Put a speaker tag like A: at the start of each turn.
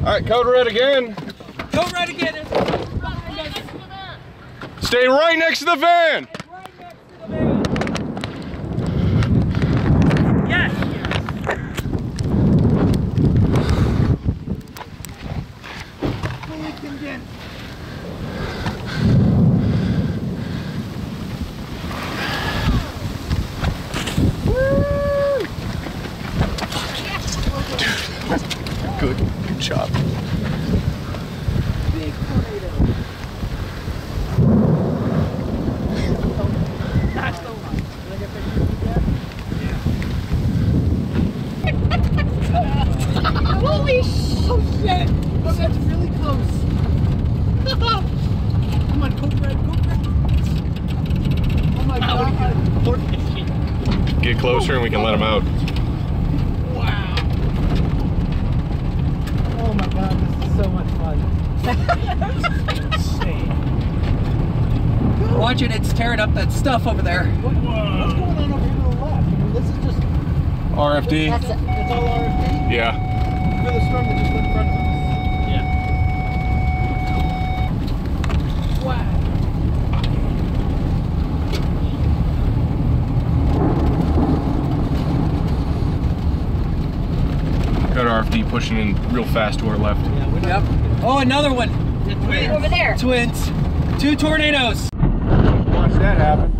A: right, code red again.
B: Code red again.
A: Stay right next to the van.
B: Yes.
A: Good job.
B: Big tornado. Not so much. Holy shit! Oh, that's really close. Come on, code red, code red. Oh my god.
A: Get closer and we can let them out.
B: Wow. Oh my god, this is so much fun. Insane. Watch it, it's tearing up that stuff over there. What's going on over here to the left? I mean, this is just
A: RFD.
B: That's all RFD?
A: Yeah.
B: Feel the storm that just went in front of us. Yeah. Wow.
A: Got RFD pushing in real fast to our left.
B: Yeah, yep. Oh, another one.
C: Over there.
B: Twins. 2 tornadoes.
A: Watch that happen.